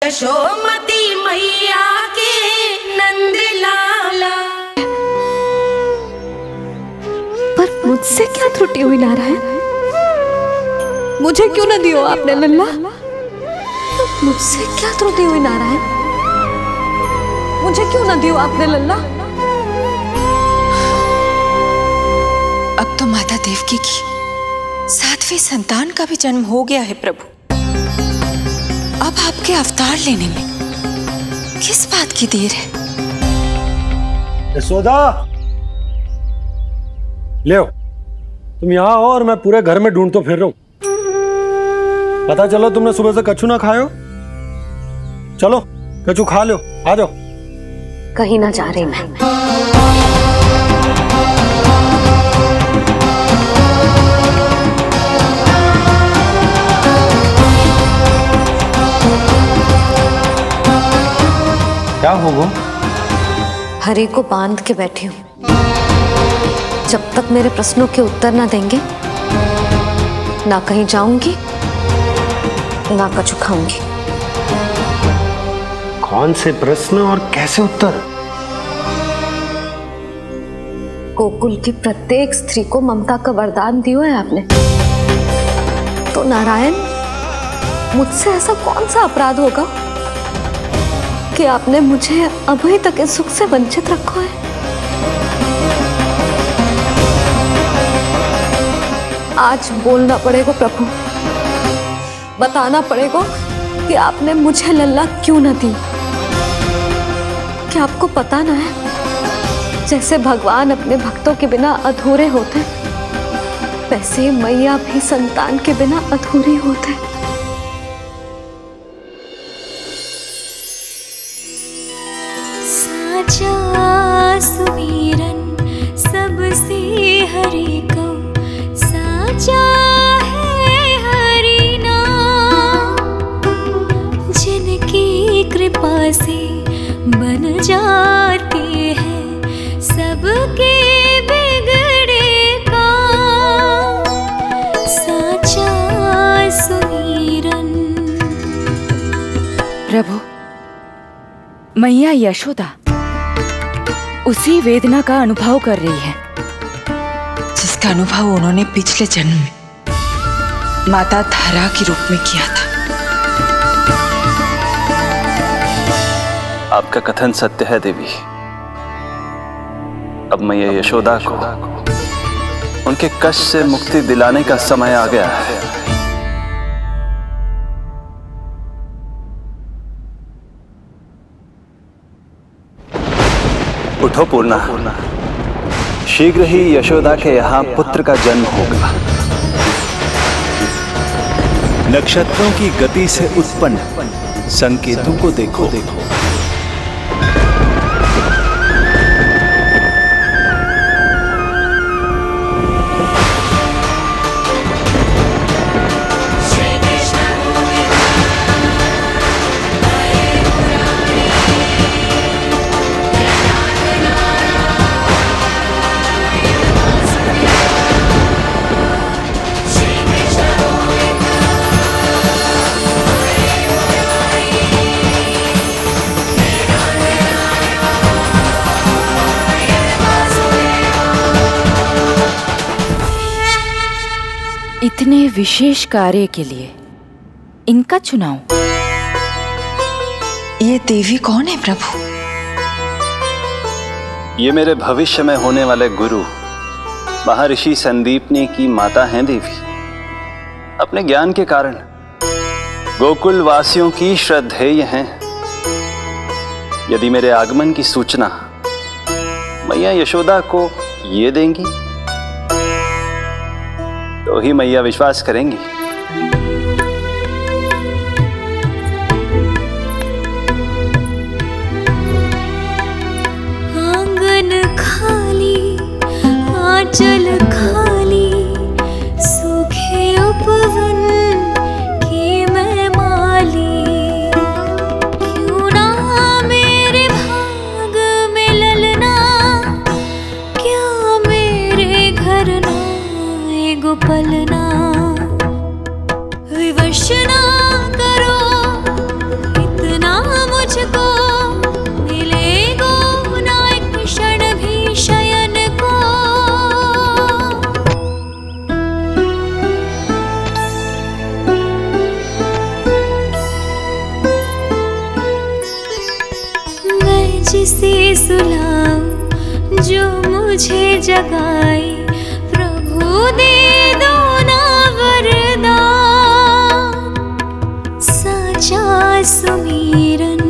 यशोमती मैया के नंद लाला। पर मुझसे क्या त्रुटि हुई नारायण? मुझे क्यों न दियो आपने लल्ला? मुझसे क्या त्रुटि हुई नारायण? मुझे क्यों न दियो आपने लल्ला? अब तो माता देवकी की 7वीं संतान का भी जन्म हो गया है प्रभु। अब आपके अवतार लेने में किस बात की देर है? यशोदा, ले तुम यहाँ हो और मैं पूरे घर में ढूंढतो फिर रहा हूं। पता चलो तुमने सुबह से कछु ना खाए हो। चलो कछु खा लो, आ जाओ। कहीं ना जा रही मैं। क्या हो वो? हरि को बांध के बैठी हूँ। जब तक मेरे प्रश्नों के उत्तर ना देंगे, ना कहीं जाऊंगी, ना कछु खाऊंगी। कौन से प्रश्न और कैसे उत्तर? गोकुल की प्रत्येक स्त्री को ममता का वरदान दियो है आपने, तो नारायण मुझसे ऐसा कौन सा अपराध होगा कि आपने मुझे अभी तक इस सुख से वंचित रखा है? आज बोलना पड़ेगा प्रभु, बताना पड़ेगा कि आपने मुझे लल्ला क्यों न दी। क्या आपको पता ना है, जैसे भगवान अपने भक्तों के बिना अधूरे होते, वैसे मैया भी संतान के बिना अधूरी होते। साचा सुमिरन सबसे हरि को, साचा है हरि नाम, जिनकी कृपा से बन जाते हैं सबके बिगड़े काम। साचा सुमिरन। प्रभु, मैया यशोदा उसी वेदना का अनुभव कर रही है जिसका अनुभव उन्होंने पिछले जन्म में माता धारा के रूप में किया था। आपका कथन सत्य है देवी। अब मैया यशोदा को उनके कष्ट से मुक्ति दिलाने का समय आ गया है। उठो पूर्णा, शीघ्र ही यशोदा के यहाँ पुत्र का जन्म होगा। नक्षत्रों की गति से उत्पन्न संकेतों को देखो। इतने विशेष कार्य के लिए इनका चुनाव। ये देवी कौन है प्रभु? ये मेरे भविष्य में होने वाले गुरु महर्षि संदीपनी की माता हैं देवी। अपने ज्ञान के कारण गोकुल वासियों की श्रद्धेय हैं। यदि मेरे आगमन की सूचना मैया यशोदा को ये देंगी तो ही मैया विश्वास करेंगी। आंगन खाली, आंचल खाली, सूखे उपवन की मैं माली। क्यों ना मेरे भाग में ललना, क्या मेरे घर ना गोपलना। जिसे सुलाऊं जो मुझे जगाए, प्रभु दे दो ना वरदान, साचा सुमिरन।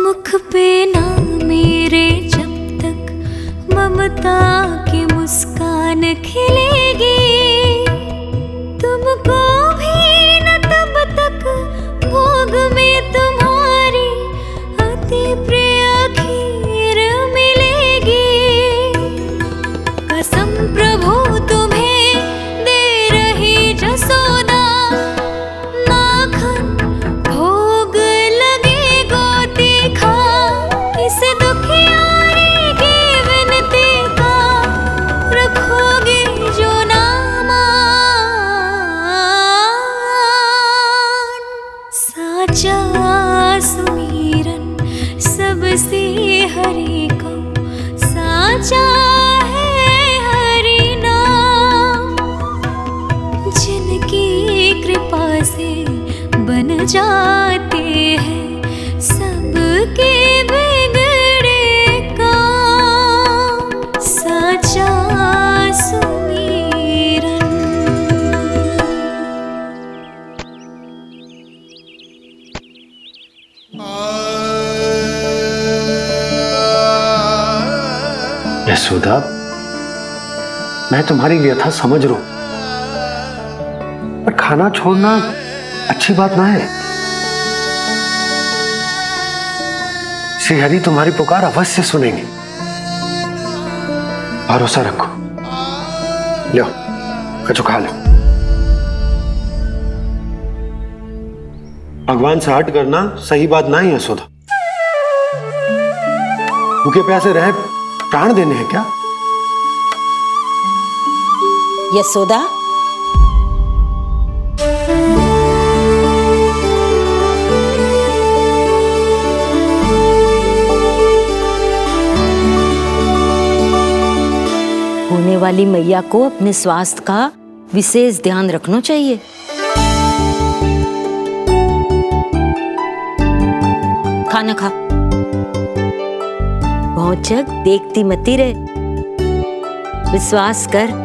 मुख पे ना मेरे जब तक ममता की मुस्कान खिलेगी, तुमको भी न तब तक भोग में तुम्हारी अति प्रिय खीर मिलेगी। कसम प्रभु तुम्हें दे रही जसोदा, माखन भोग लगेगा तीखा, इस दुखियारी की विनती का रखोगे जो नामान, साचा सुमिरन सबसे हरि को, साचा है हरि नाम, जिनकी कृपा से बन जाते हैं सबके बिगड़े काम, साचा सुमिरन। यशोदा, मैं तुम्हारी व्यथा समझ रहा हूं, पर खाना छोड़ना अच्छी बात ना है। श्री हरि तुम्हारी पुकार अवश्य सुनेंगे, भरोसा रखो। लो कछु खा लो। भगवान से हट करना सही बात ना है यशोदा। भूखे प्यासे रहे प्राण देने हैं क्या? यशोदा, होने वाली मैया को अपने स्वास्थ्य का विशेष ध्यान रखना चाहिए। खाना खा, भौचक देखती मती रहे, विश्वास कर।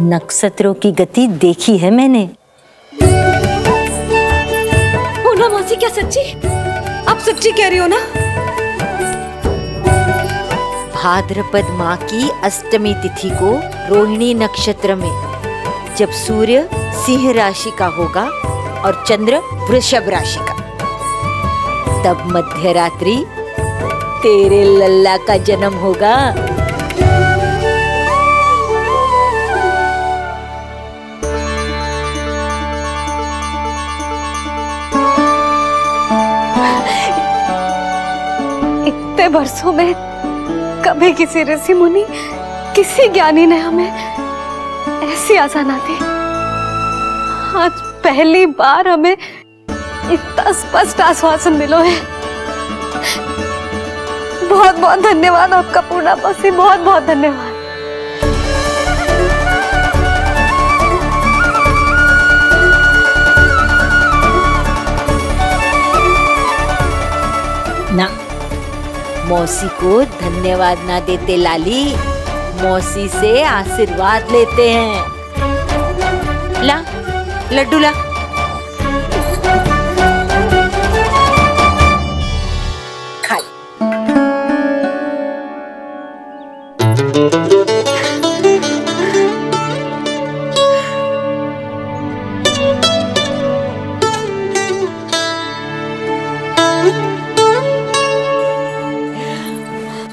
नक्षत्रों की गति देखी है मैंने। पूना मौसी, क्या सच्ची? आप सच्ची कह रही हो ना? भाद्रपद माह की अष्टमी तिथि को रोहिणी नक्षत्र में, जब सूर्य सिंह राशि का होगा और चंद्र वृषभ राशि का, तब मध्य रात्रि तेरे लल्ला का जन्म होगा। इतने वर्षों में कभी किसी ऋषि मुनि, किसी ज्ञानी ने हमें ऐसी आशा ना दी। आज पहली बार हमें इतना स्पष्ट आश्वासन मिलो है। बहुत बहुत धन्यवाद आपका पूर्णा मौसी, बहुत बहुत धन्यवाद। ना, मौसी को धन्यवाद ना देते लाली, मौसी से आशीर्वाद लेते हैं। ला लड्डू ला। खा।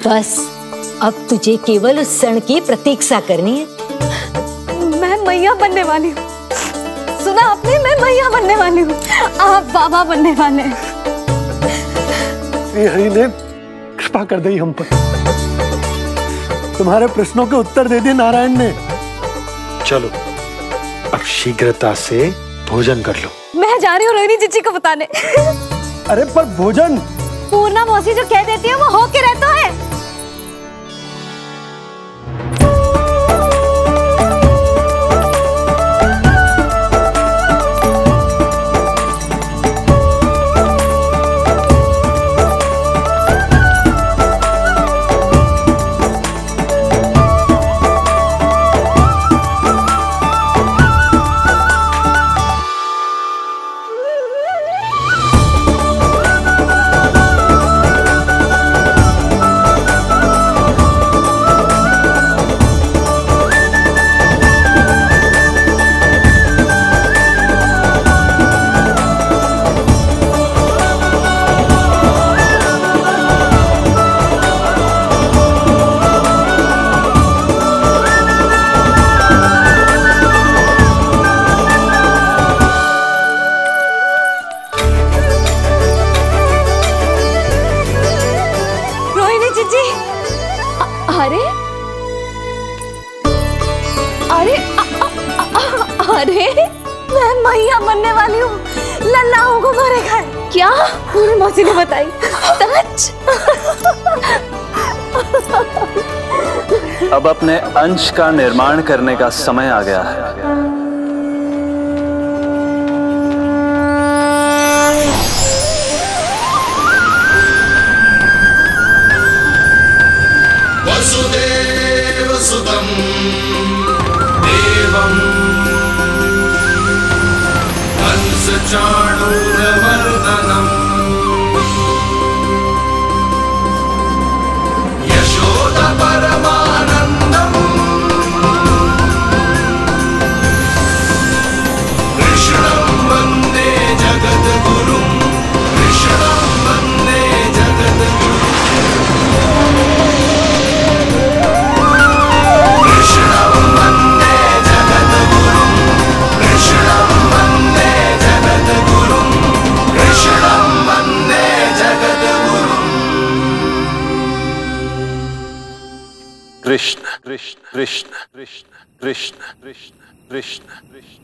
बस अब तुझे केवल उस क्षण की प्रतीक्षा करनी है। मैं मैया बनने वाली हूँ। सुना आपने? मैं मैया बनने वाली हूँ, आप बाबा बनने वाले हैं। श्री हरि ने कृपा कर दी हम पर, तुम्हारे प्रश्नों के उत्तर दे दिए नारायण ने। चलो अब शीघ्रता से भोजन कर लो। मैं जा रही हूँ रोहिणी जीजी को बताने। अरे पर भोजन पूर्णा मौसी जो कह देती है वो हो के रहता है। अरे अरे मैं मैया बनने वाली हूँ, लल्ला को मारे घर। क्या? पूरी मौसी ने बताई। सच? अब अपने अंश का निर्माण करने का समय आ गया है। वसुदेव सुतं देवं कंसचाणूरमर्दनम् यशोदा परमानन्दम् कृष्णं वन्दे जगद्गुरुं कृष्णं वन्दे जगद्गुरुं कृष्णं वन्दे जगद्गुरुं कृष्णं वन्दे जगद्गुरुं कृष्णं वन्दे जगद्गुरुं कृष्ण कृष्ण कृष्ण कृष्ण कृष्ण कृष्ण कृष्ण कृष्ण।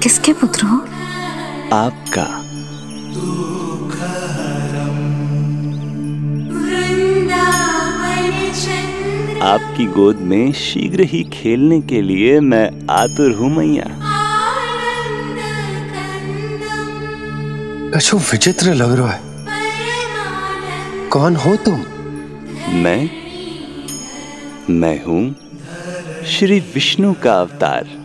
किसके पुत्र हो? आपका। आपकी गोद में शीघ्र ही खेलने के लिए मैं आतुर हूँ मैया। कछु विचित्र लग रहा है। कौन हो तुम? मैं हूँ श्री विष्णु का अवतार।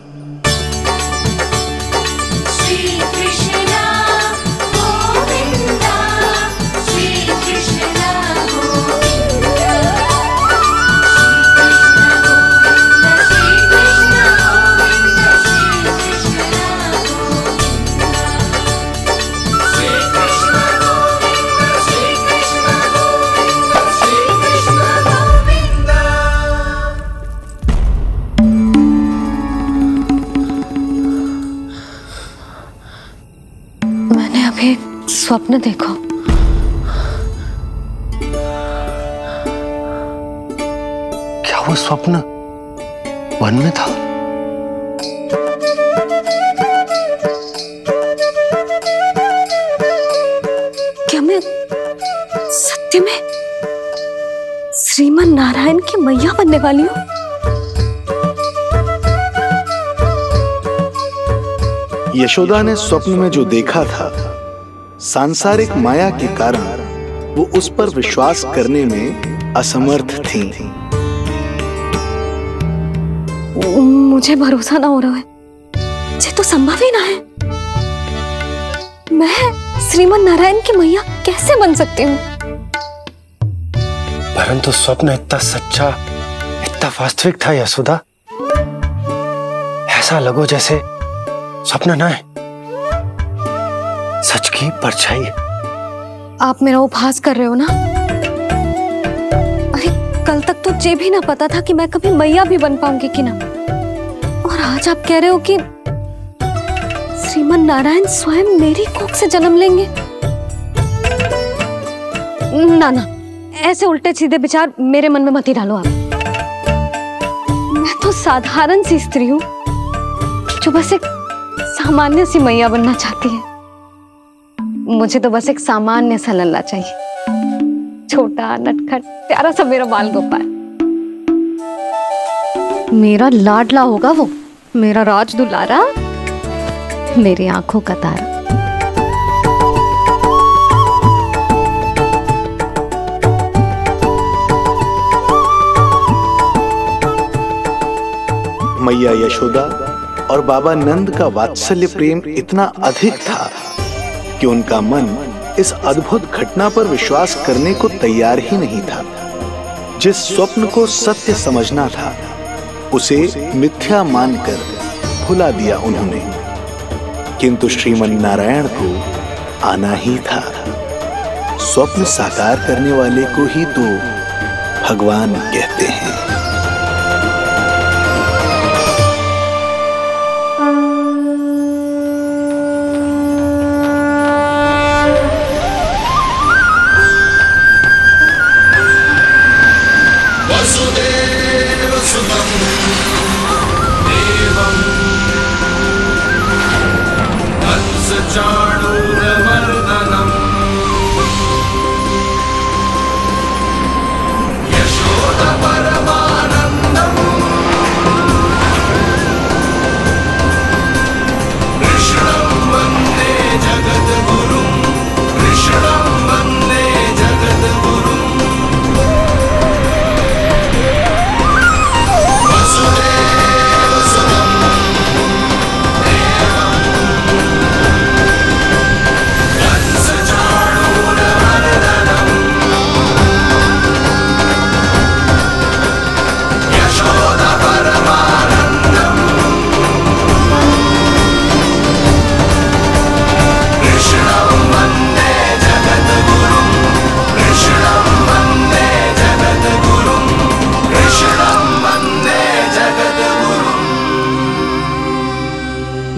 स्वप्न देखो। क्या वो स्वप्न वन में था? क्या मैं सत्य में श्रीमन नारायण की मैया बनने वाली हूँ? यशोदा ने स्वप्न में जो देखा था, सांसारिक माया के कारण वो उस पर विश्वास करने में असमर्थ थी। मुझे भरोसा ना हो रहा है, ये तो संभव ही ना है। मैं श्रीमन नारायण की मैया कैसे बन सकती हूँ? परंतु स्वप्न इतना सच्चा, इतना वास्तविक था यशोदा। ऐसा लगो जैसे स्वप्न ना है, सच की परछाई है। आप मेरा उपहास कर रहे हो ना? अरे कल तक तो ये भी ना पता था कि मैं कभी मैया भी बन पाऊंगी कि ना। और आज आप कह रहे हो कि श्रीमन नारायण स्वयं मेरी कोख से जन्म लेंगे? ना ना, ऐसे उल्टे सीधे विचार मेरे मन में मत ही डालो आप। मैं तो साधारण सी स्त्री हूँ जो बस एक सामान्य सी मैया बनना चाहती है। मुझे तो बस एक सामान्य सा लल्ला चाहिए, छोटा नटखट प्यारा सा मेरा बाल गोपाल। मेरा लाडला होगा वो, मेरा राज दुलारा, मेरी आंखों का तारा। मैया यशोदा और बाबा नंद का वात्सल्य प्रेम इतना अधिक था कि उनका मन इस अद्भुत घटना पर विश्वास करने को तैयार ही नहीं था। जिस स्वप्न को सत्य समझना था उसे मिथ्या मानकर भुला दिया उन्होंने, किंतु श्रीमन नारायण को आना ही था। स्वप्न साकार करने वाले को ही तो भगवान कहते हैं।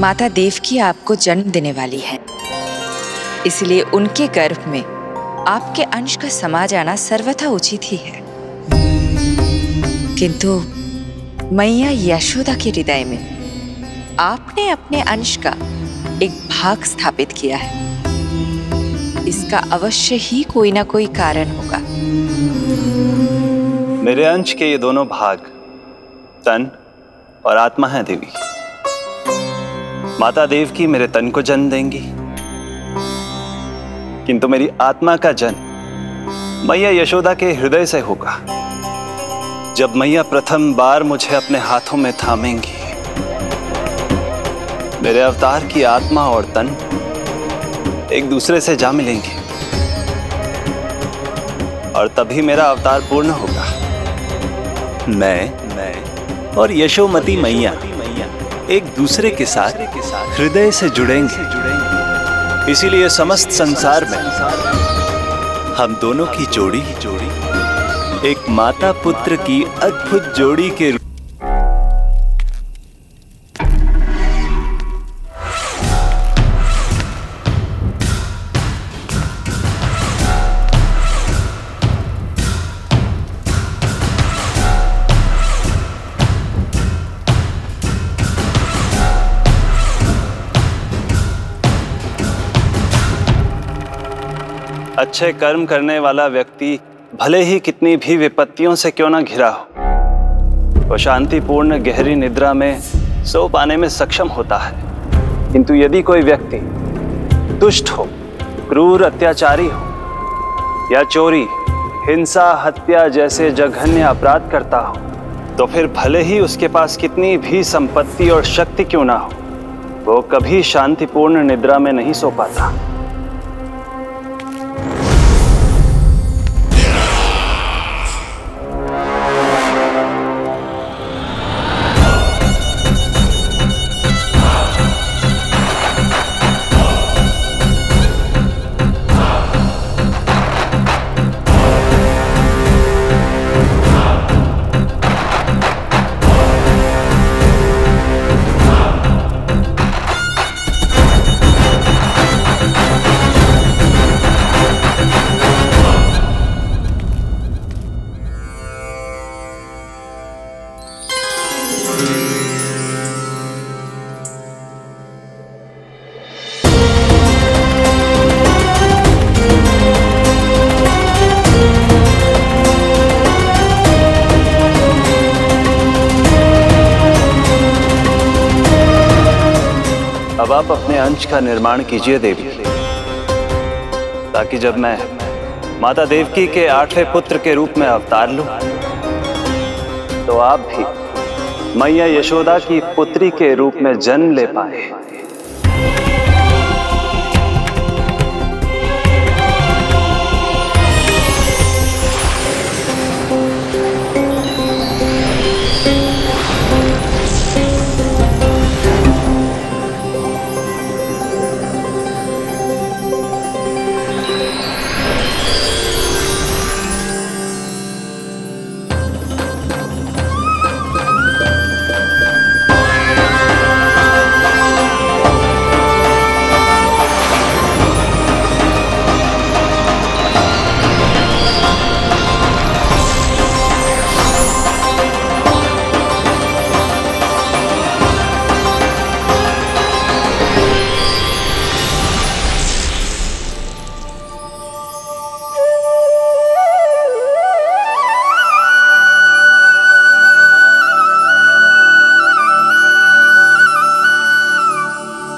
माता देवकी आपको जन्म देने वाली है, इसलिए उनके गर्भ में आपके अंश का समा जाना सर्वथा उचित ही है। किंतु मैया यशोदा के हृदय में आपने अपने अंश का एक भाग स्थापित किया है। इसका अवश्य ही कोई ना कोई कारण होगा। मेरे अंश के ये दोनों भाग तन और आत्मा हैं देवी। माता देवकी मेरे तन को जन्म देंगी, किंतु मेरी आत्मा का जन्म मैया यशोदा के हृदय से होगा। जब मैया प्रथम बार मुझे अपने हाथों में थामेंगी, मेरे अवतार की आत्मा और तन एक दूसरे से जा मिलेंगे और तभी मेरा अवतार पूर्ण होगा। मैं और यशोमती मैया एक दूसरे के साथ हृदय से जुड़ेंगे। इसीलिए समस्त संसार में हम दोनों की जोड़ी एक माता पुत्र की अद्भुत जोड़ी के अच्छे कर्म करने वाला व्यक्ति भले ही कितनी भी विपत्तियों से क्यों ना घिरा हो, वो शांतिपूर्ण गहरी निद्रा में सो पाने में सक्षम होता है। किंतु यदि कोई व्यक्ति दुष्ट हो, क्रूर अत्याचारी हो या चोरी, हिंसा, हत्या जैसे जघन्य अपराध करता हो, तो फिर भले ही उसके पास कितनी भी संपत्ति और शक्ति क्यों ना हो, वो कभी शांतिपूर्ण निद्रा में नहीं सो पाता। अब आप अपने अंश का निर्माण कीजिए देवी, ताकि जब मैं माता देवकी के 8वें पुत्र के रूप में अवतार लूं, तो आप भी मैया यशोदा की पुत्री के रूप में जन्म ले पाए।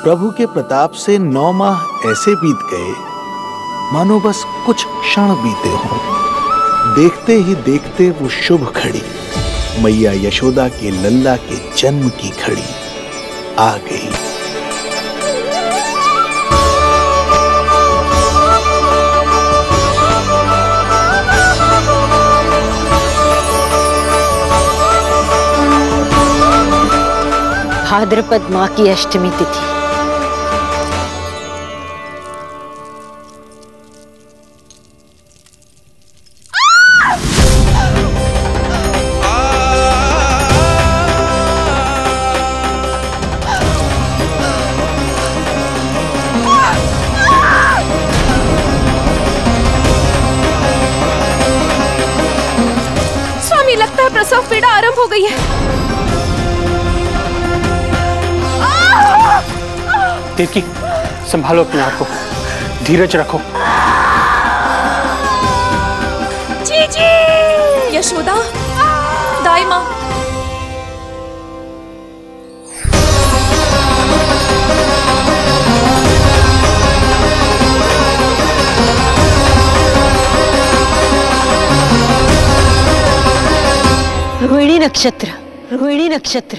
प्रभु के प्रताप से 9 माह ऐसे बीत गए मानो बस कुछ क्षण बीते हों। देखते ही देखते वो शुभ घड़ी, मैया यशोदा के लल्ला के जन्म की घड़ी आ गई। भाद्रपद माह की अष्टमी तिथि। स्वामी, लगता है प्रसव पीड़ा आरंभ हो गई है। देवकी, संभालो अपने आप को, धीरज रखो। जीजी, यशोदा, दाई माँ। रोहिणी नक्षत्र, रोहिणी नक्षत्र।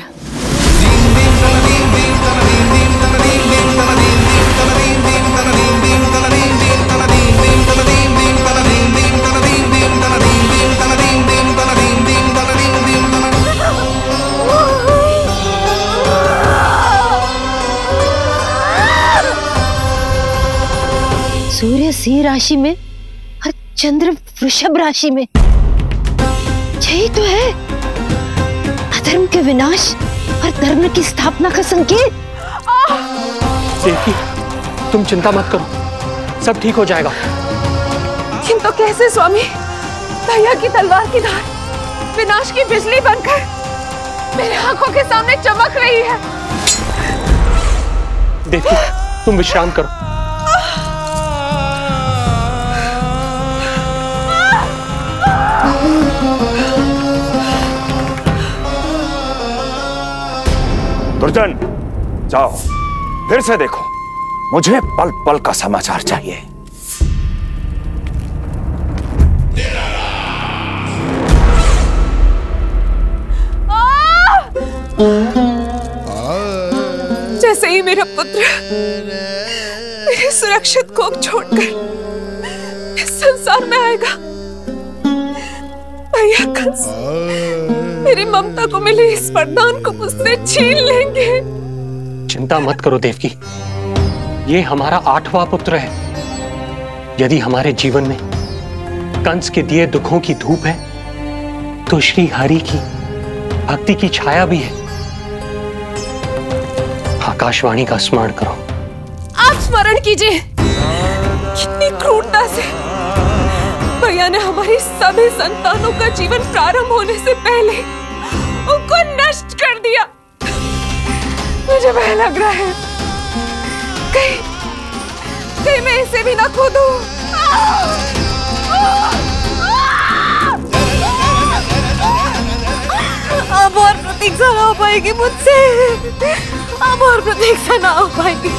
सूर्य सिंह राशि में और चंद्र वृषभ राशि में, यही तो है अधर्म के विनाश और धर्म की स्थापना का संकेत। देवकी, तुम चिंता मत करो, सब ठीक हो जाएगा। किंतु कैसे स्वामी? भैया की तलवार की धार विनाश की बिजली बनकर मेरे आंखों के सामने चमक रही है। देवकी, तुम विश्राम करो। दुर्जन, जाओ फिर से देखो, मुझे पल पल का समाचार चाहिए। जैसे ही मेरा पुत्र मेरे सुरक्षित कोख छोड़कर इस संसार में आएगा, भैया कंस मेरी ममता को मिले इस वरदान को मुझसे छीन लेंगे। चिंता मत करो देवकी, ये हमारा 8वां पुत्र है। यदि हमारे जीवन में कंस के दिए दुखों की धूप है, तो श्री हरि की भक्ति की छाया भी है। आकाशवाणी का स्मरण करो। आप स्मरण कीजिए, कितनी क्रूरता से भैया ने हमारी सभी संतानों का जीवन प्रारंभ होने से पहले उनको नष्ट कर दिया। मुझे भय लग रहा है, कहीं मैं इसे भी ना खो दूं। अब और प्रतीक्षा ना हो पाएगी मुझसे। अब और प्रतीक्षा ना हो पाएगी।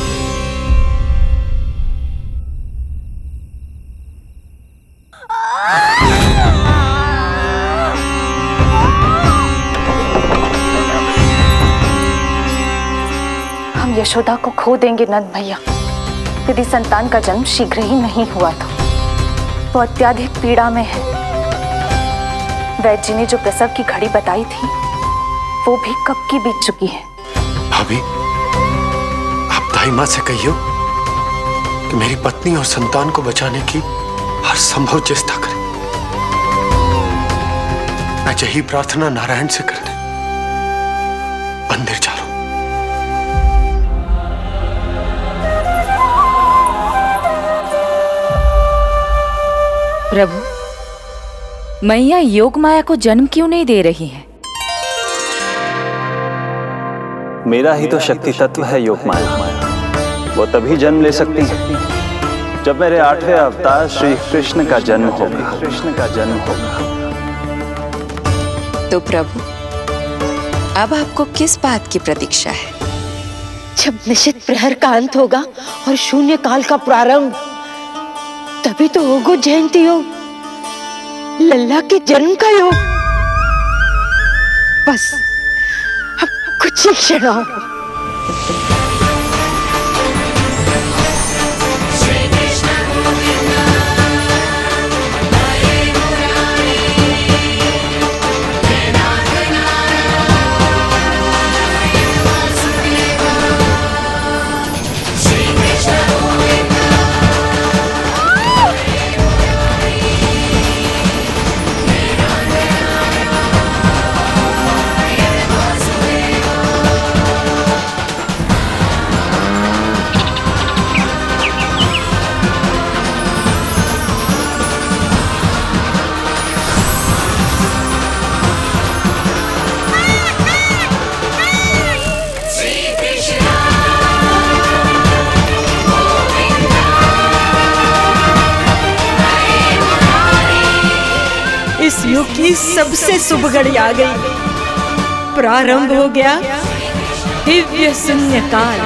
हम यशोदा को खो देंगे नंद भैया, यदि संतान का जन्म शीघ्र ही नहीं हुआ तो। वो अत्यधिक पीड़ा में है। वैद्य जी ने जो प्रसव की घड़ी बताई थी वो भी कब की बीत चुकी है। भाभी, आप दाई माँ से कहियो कि मेरी पत्नी और संतान को बचाने की हर संभव चेष्टा करें। मैं यही प्रार्थना नारायण से करने मंदिर जा रहा हूं। प्रभु, मैया योग माया को जन्म क्यों नहीं दे रही है? मेरा ही तो शक्ति तत्व है योग माया। वो तभी जन्म ले सकती है जब मेरे 8वें अवतार श्री कृष्ण का जन्म होगा। तो प्रभु, अब आपको किस बात की प्रतीक्षा है? जब निश्चित प्रहर का अंत होगा और शून्य काल का प्रारंभ, तभी तो होगा जयंती योग, लल्ला के जन्म का योग। बस अब कुछ ही क्षण और। इस युग की सबसे शुभ घड़ी आ गई। प्रारंभ हो गया दिव्य शून्य काल।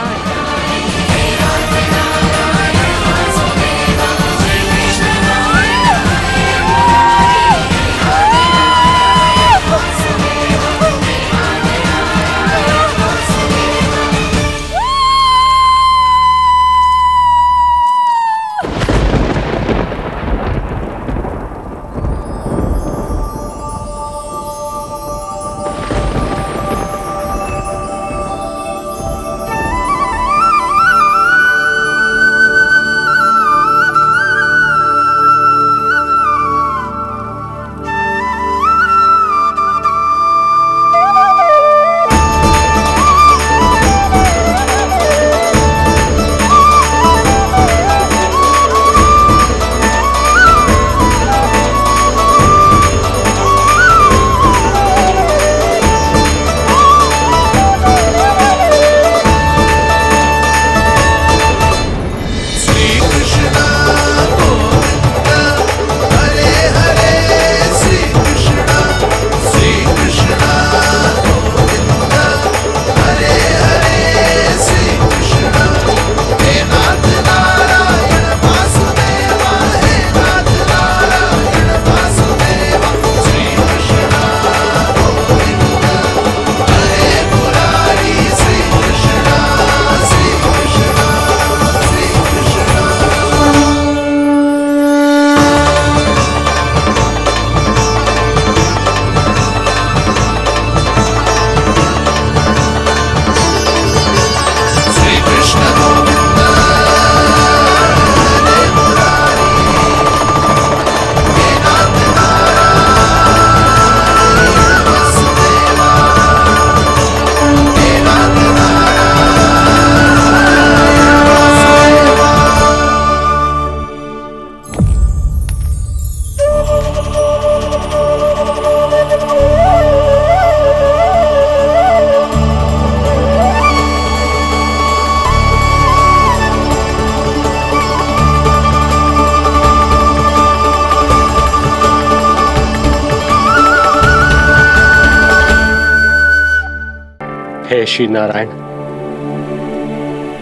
हे श्री नारायण,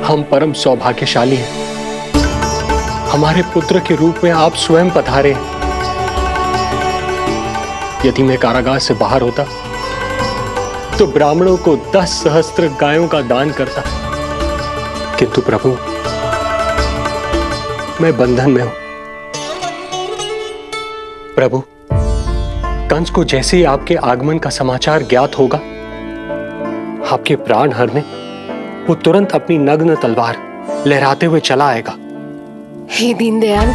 हम परम सौभाग्यशाली हैं। हमारे पुत्र के रूप में आप स्वयं पधारे हैं। यदि मैं कारागार से बाहर होता तो ब्राह्मणों को 10 सहस्त्र गायों का दान करता, किंतु प्रभु मैं बंधन में हूं। प्रभु, कंस को जैसे ही आपके आगमन का समाचार ज्ञात होगा, आपके प्राण हरने वो तुरंत अपनी नग्न तलवार लहराते हुए चला आएगा। हे दीनदयाल,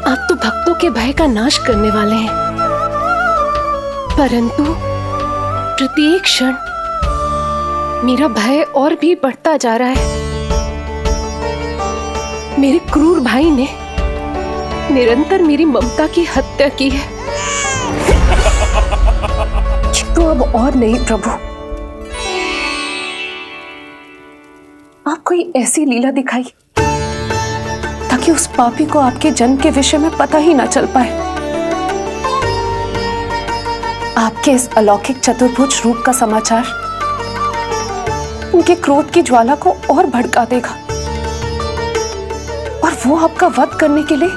आप तो भक्तों के भय का नाश करने वाले हैं, परंतु प्रत्येक क्षण मेरा भय और भी बढ़ता जा रहा है। मेरे क्रूर भाई ने निरंतर मेरी ममता की हत्या की है। तो अब और नहीं प्रभु, आप कोई ऐसी लीला दिखाई ताकि उस पापी को आपके जन्म के विषय में पता ही ना चल पाए। आपके इस अलौकिक चतुर्भुज रूप का समाचार उनके क्रोध की ज्वाला को और भड़का देगा और वो आपका वध करने के लिए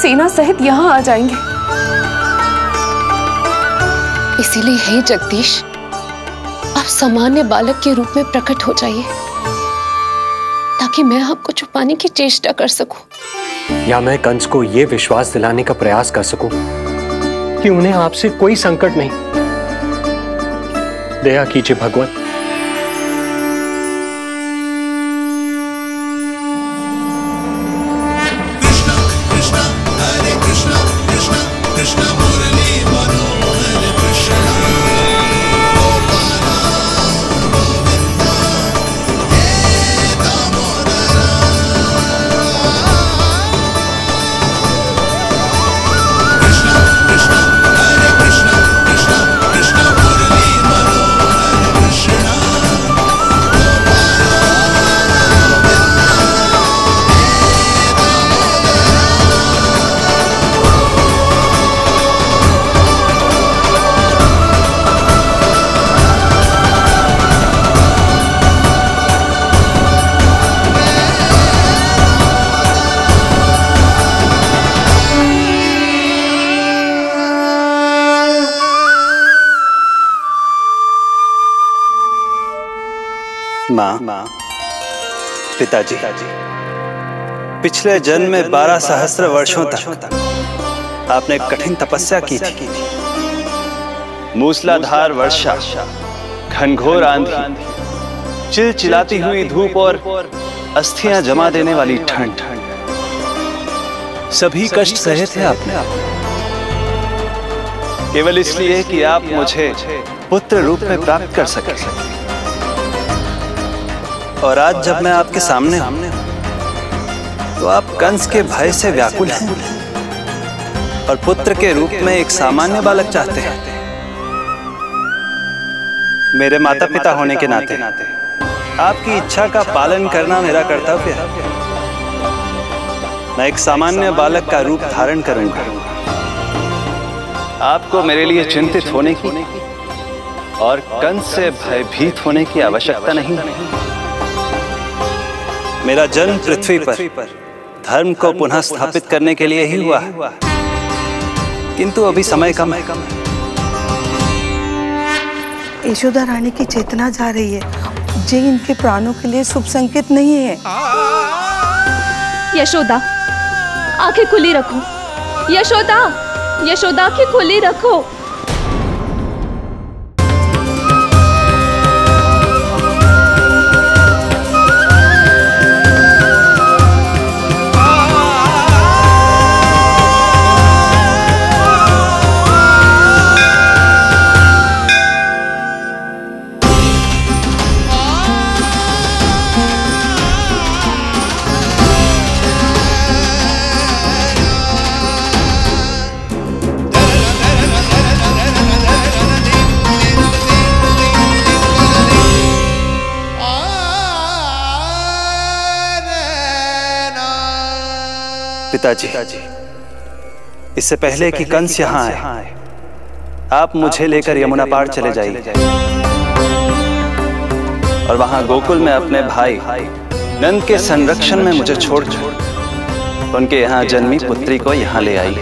सेना सहित यहां आ जाएंगे। इसीलिए हे जगदीश, आप सामान्य बालक के रूप में प्रकट हो जाइए ताकि मैं आपको छुपाने की चेष्टा कर सकूं। या मैं कंस को यह विश्वास दिलाने का प्रयास कर सकूं कि उन्हें आपसे कोई संकट नहीं। दया कीजिए भगवान। माँ, पिताजी, पिछले जन्म में 12 सहस्त्र वर्षों तक आपने कठिन तपस्या की थी। मूसलाधार वर्षा, घनघोर आंधी, चिलचिलाती हुई धूप और अस्थियां जमा देने वाली ठंड, सभी कष्ट सहे थे आपने, केवल इसलिए कि आप मुझे पुत्र रूप में प्राप्त कर सके। और आज जब मैं आपके सामने हूं तो आप कंस के भय से व्याकुल हैं और पुत्र के रूप में एक सामान्य बालक चाहते हैं। मेरे माता पिता होने के नाते आपकी इच्छा का पालन करना मेरा कर्तव्य है। मैं एक सामान्य बालक का रूप धारण करूंगा। आपको मेरे लिए चिंतित होने की और कंस से भयभीत होने की आवश्यकता नहीं। मेरा जन्म पृथ्वी पर धर्म को पुनः स्थापित करने के लिए ही हुआ है, किंतु अभी समय कम है। यशोदा रानी की चेतना जा रही है, ये इनके प्राणों के लिए शुभ संकेत नहीं है। यशोदा, आंखें खुली रखो। यशोदा, यशोदा आंखें खुली रखो। पिताजी, इससे पहले कि कंस यहाँ आए, आप मुझे लेकर यमुना पार चले जाइए। और वहां गोकुल में अपने भाई नंद के संरक्षण में मुझे छोड़ उनके यहाँ जन्मी पुत्री को यहाँ ले आई।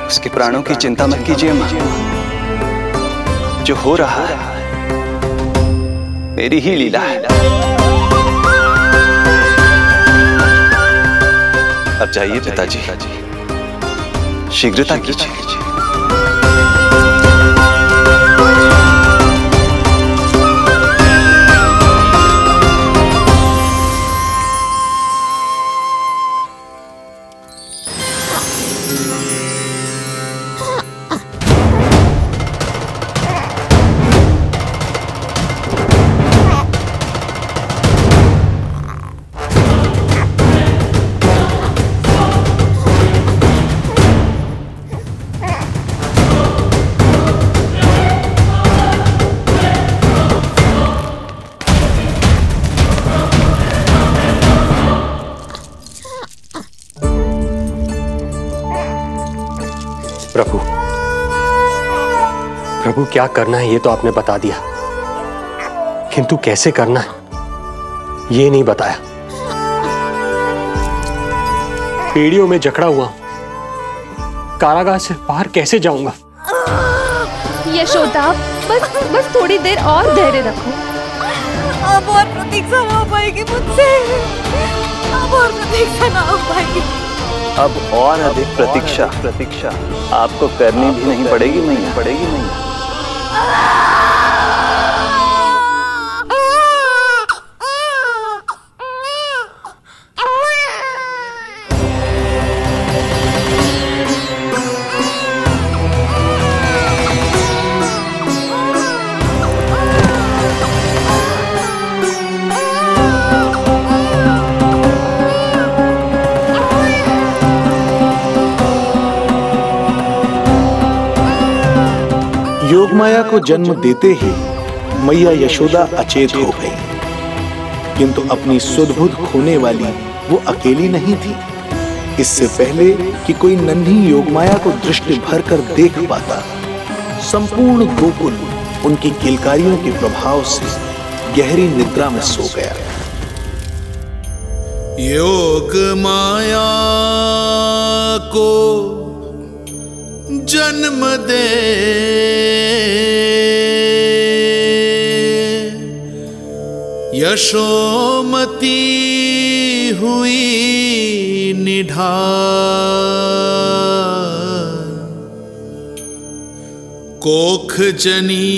उसके प्राणों की चिंता मत कीजिए मां, जो हो रहा है मेरी ही लीला है। अब जाइए पिताजी, शीघ्रता कीजिए। प्रभु, प्रभु क्या करना है ये तो आपने बता दिया, किंतु कैसे करना है ये नहीं बताया। पेड़ियों में जकड़ा हुआ हूं, कारागार से बाहर कैसे जाऊंगा? यशोदा, बस थोड़ी देर और धैर्य रखो। अब और प्रतीक्षा ना हो पाएगी मुझसे, अब और प्रतीक्षा ना हो पाएगी। अब और अधिक प्रतीक्षा आपको करनी भी नहीं पड़ेगी मैया। योगमाया को जन्म देते ही मैया यशोदा अचेत हो गई, किंतु अपनी सुध-बुध खोने वाली वो अकेली नहीं थी। इससे पहले कि कोई नन्ही योगमाया को दृष्टि भर कर देख पाता, संपूर्ण गोकुल उनकी किलकारियों के प्रभाव से गहरी निद्रा में सो गया। योगमाया को जन्म दे यशोमती हुई निढाल, कोख जनी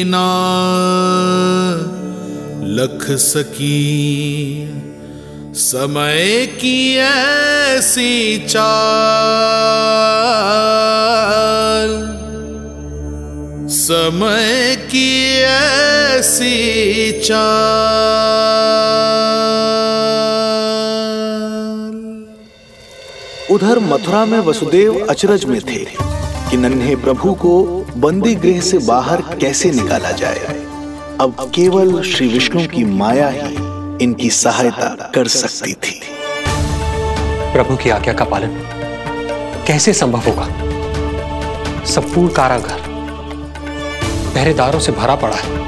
ना लख सकी, समय की ऐसी चाल, समय की ऐसी चाल। उधर मथुरा में वसुदेव अचरज में थे कि नन्हे प्रभु को बंदी गृह से बाहर कैसे निकाला जाए। अब केवल श्री विष्णु की माया ही इनकी सहायता कर सकती थी। प्रभु की आज्ञा का पालन कैसे संभव होगा? संपूर्ण कारागार पहरेदारों से भरा पड़ा है।